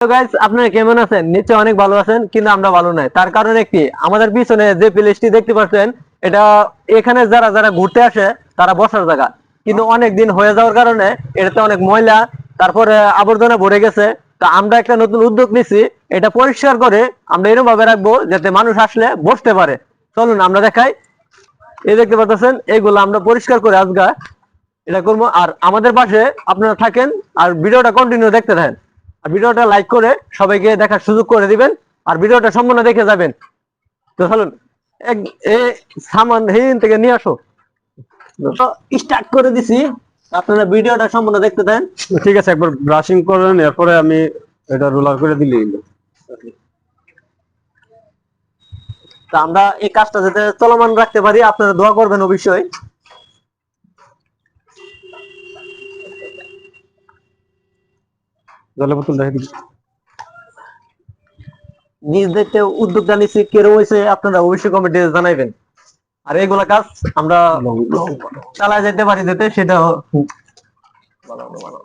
তো গাইস, আপনারা কেমন আছেন? নিশ্চয়ই অনেক ভালো আছেন, কিন্তু আমরা ভালো নাই। তার কারণ একটি, আমাদের পিছনে যে প্লেসটি দেখতে পাচ্ছেন, এটা এখানে যারা যারা ঘুরতে আসে তারা বসার জায়গা, কিন্তু অনেক দিন হয়ে যাওয়ার কারণে এটাতে অনেক ময়লা, তারপরে আবর্জনা ভরে গেছে। তো আমরা একটা নতুন উদ্যোগ নিছি, এটা পরিষ্কার করে আমরা এরকম ভাবে রাখবো যাতে মানুষ আসলে বসতে পারে। চলুন আমরা দেখাই। এই দেখতে পাচ্ছেন, এইগুলো আমরা পরিষ্কার করে আজকে এটা করবো। আর আমাদের পাশে আপনারা থাকেন, আর ভিডিওটা কন্টিনিউ দেখতে থাকেন, আর ভিডিওটা লাইক করে সবাইকে দেখার সুযোগ করে দিবেন, আর ভিডিওটা সম্পূর্ণ দেখে যাবেন। তো চলুন, এক এ সামান হেন থেকে নিয়ে আসো। তো স্টার্ট করে দিছি, আপনারা ভিডিওটা সম্পূর্ণ দেখতে থাকেন। ঠিক আছে, একবার ব্রাশিং করেন, এরপরে আমি এটা রোলার করে দিলি। তো আমরা এই কাজটা যাতে চলমান রাখতে পারি, আপনারা দোয়া করবেন অবশ্যই। জলের বোতল দেখে দিবি। নিজ দেখতে উদ্যোগটা নিচ্ছি, কেরম হয়েছে আপনারা অবশ্যই কমেন্টে জানাইবেন। আর এইগুলা কাজ আমরা চালায় যেতে পারি যাতে সেটা ভালো ভালো।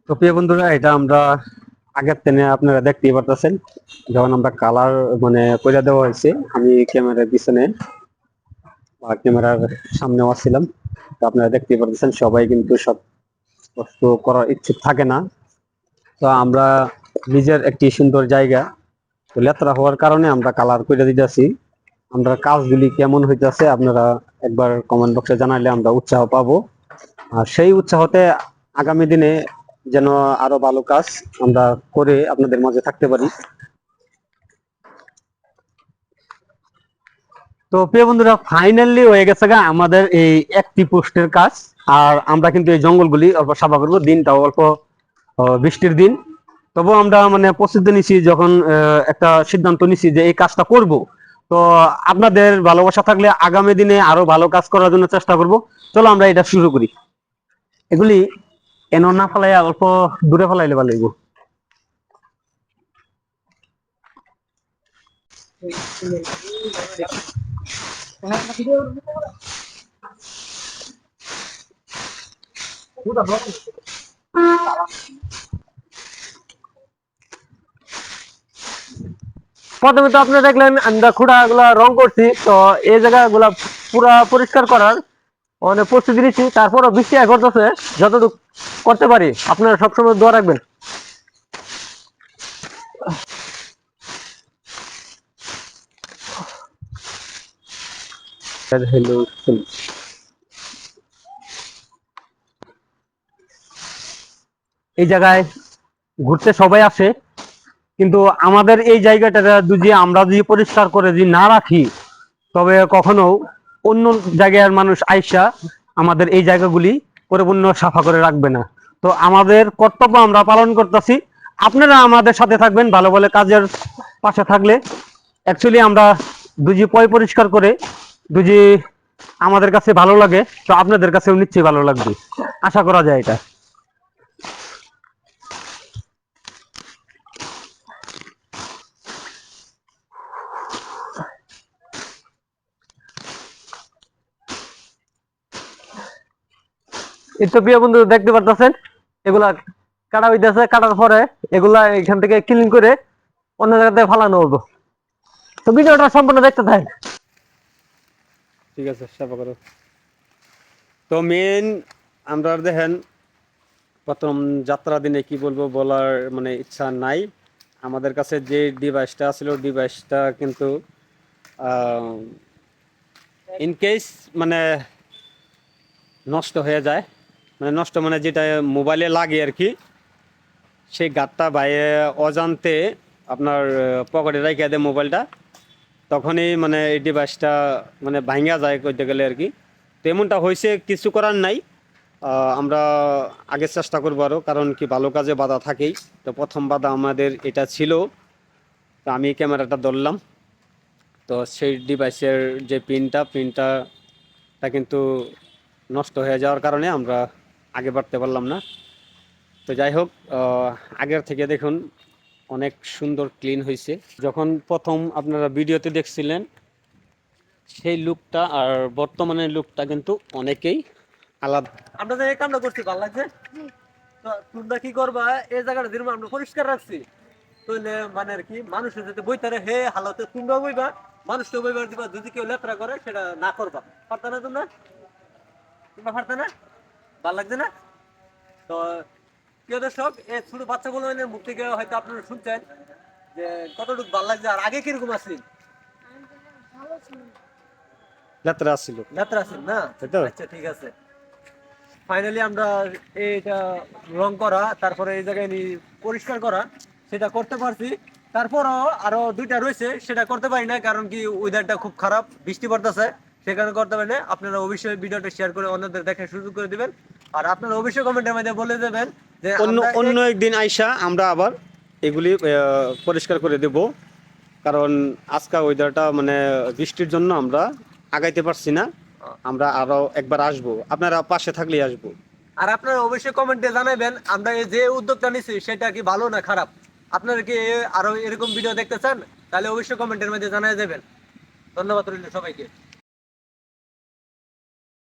তো প্রিয় বন্ধুরা, এটা আমরা আগের থেকে আপনারা দেখতেই পারতেছেন, যখন আমরা কালার মানে করে দেওয়া হয়েছে, আমি ক্যামেরার পিছনে বা ক্যামেরার সামনে আসছিলাম। তো আপনারা দেখতেই পারতেছেন, সবাই কিন্তু সব কষ্ট করার ইচ্ছুক থাকে না। তো আমরা নিজের একটি সুন্দর জায়গা, তো লেত্রা হওয়ার কারণে আমরা কালার করে দিতেছি। আমরা কাজগুলি কেমন হইতেছে আপনারা একবার কমেন্ট বক্সে জানাইলে আমরা উৎসাহ পাবো। আর সেই উৎসাহতে আগামী দিনে যেন আরো ভালো কাজ আমরা করে আপনাদের মাঝে থাকতে পারি। তো প্রিয় বন্ধুরা, ফাইনালি হয়ে গেছে আমাদের এই একটি পোস্টের কাজ। আর আমরা কিন্তু এই জঙ্গলগুলি অল্প সাফা করবো, দিনটাও অল্প বৃষ্টির দিন। তবু আমরা মানে প্রস্তুতি নিছি, যখন একটা সিদ্ধান্ত নিছি যে এই কাজটা করব। তো আপনাদের ভালোবাসা থাকলে আগামী দিনে আরো ভালো কাজ করার জন্য চেষ্টা করব। চলো আমরা এটা শুরু করি। এগুলি এন না ফেলাই অল্প দূরে ফেলাইলে ভালো লাগবে। প্রথমে তো আপনি দেখলেন আমরা খুঁড়া গুলা রং করছি, তো এই জায়গাগুলা পুরা পরিষ্কার করার অনেক প্রস্তুতি নিচ্ছি। তারপরও বৃষ্টি করতেছে, যতটুকু করতে পারি আপনারা সবসময় দোয়া রাখবেন। এই জায়গায় ঘুরতে সবাই আসে, কিন্তু আমাদের এই জায়গাটা যদি আমরা যদি পরিষ্কার করে যদি না রাখি, তবে কখনো অন্য জায়গার মানুষ আইসা আমাদের এই জায়গাগুলি পরিপূর্ণ সাফা করে রাখবে না। তো আমাদের কর্তব্য আমরা পালন করতেছি, আপনারা আমাদের সাথে থাকবেন। ভালো ভালো কাজের পাশে থাকলে অ্যাকচুয়ালি আমরা দুজি পরিষ্কার করে দুজি আমাদের কাছে ভালো লাগে, তো আপনাদের কাছেও নিশ্চয়ই ভালো লাগবে, আশা করা যায় এটা। এই তো প্রিয় বন্ধু দেখতে পারতেছেন, এগুলা কাটা হইতেছে। কাটার পরে এগুলা এখান থেকে ক্লিন করে অন্য জায়গাতে ফালানো হবো। তো ভিডিওটা সম্পূর্ণ দেখতে থাকেন। ঠিক আছে, সাফা করো। তো মেন আমরা দেখেন, প্রথম যাত্রা দিনে কি বলবো বলার মানে ইচ্ছা নাই। আমাদের কাছে যে ডিভাইসটা ছিল, ডিভাইসটা কিন্তু ইনকেস মানে নষ্ট হয়ে যায়, মানে নষ্ট মানে যেটা মোবাইলে লাগে আর কি, সেই গাতটা বাইরে অজান্তে আপনার পকেটে রেখে দেয় মোবাইলটা, তখনই মানে এই ডিভাইসটা মানে ভাঙা যায় করতে গেলে আর কি। তো এমনটা হয়েছে, কিছু করার নাই। আমরা আগে চেষ্টা করবো আরও, কারণ কি ভালো কাজে বাধা থাকেই। তো প্রথম বাধা আমাদের এটা ছিল। তো আমি ক্যামেরাটা ধরলাম, তো সেই ডিভাইসের যে প্রিন্টটা কিন্তু নষ্ট হয়ে যাওয়ার কারণে আমরা আগে বাড়তে পারলাম না। তো যাই হোক, আগের থেকে দেখুন অনেক সুন্দর ক্লিন হয়েছে। যখন প্রথম আপনারা ভিডিওতে দেখছিলেন সেই লুকটা আর বর্তমানের লুকটা কিন্তু অনেকেই আলাদা। আমরা যে এই কামটা করছি ভালো লাগছে। তো তোমরা কি করবা, এই জায়গাটা যেরকম আমরা পরিষ্কার রাখছি, তাহলে মানে আর কি মানুষের যাতে বইতারে হে হালতে তোমরা বইবা, মানুষকে বইবার দিবা, যদি কেউ লেত্রা করে সেটা না করবা। পারতা না তোমরা? তোমরা পারতা না? ভালো লাগছে না? তো প্রিয় দর্শক, এই ছোট বাচ্চাগুলো মুখ থেকে হয়তো আপনারা শুনছেন যে কতটুকু ভালো লাগছে, আর আগে কিরকম আসলেন? যাত্রা ছিল, যাত্রা আছেন না? তাই তো? আচ্ছা ঠিক আছে। ফাইনালি আমরা এইটা রং করা, তারপরে এই জায়গায় পরিষ্কার করা, সেটা করতে পারছি। তারপরও আরো দুইটা রয়েছে, সেটা করতে পারি না, কারণ কি ওয়েদারটা খুব খারাপ, বৃষ্টি পড়তেছে, সে কারণে করতে পারি না। আপনারা অবশ্যই ভিডিওটা শেয়ার করে অন্যদের দেখার সুযোগ করে দিবেন। আর আপনারা অবশ্যই কমেন্টের মধ্যে বলে দেবেন যে অন্য আমরা অন্য একদিন আইসা আমরা আবার এগুলি পরিষ্কার করে দেব, কারণ আজকে ওয়েদারটা মানে বৃষ্টির জন্য আমরা আগাইতে পারছি না। আমরা আরো একবার আসবো, আপনারা পাশে থাকলেই আসবো। আর আপনারা অবশ্যই কমেন্টে জানাবেন আমরা এই যে উদ্যোগটা নিচ্ছি সেটা কি ভালো না খারাপ। আপনারা কি আরো এরকম ভিডিও দেখতে চান? তাহলে অবশ্যই কমেন্টের মধ্যে জানিয়ে দেবেন। ধন্যবাদ রইল সবাইকে।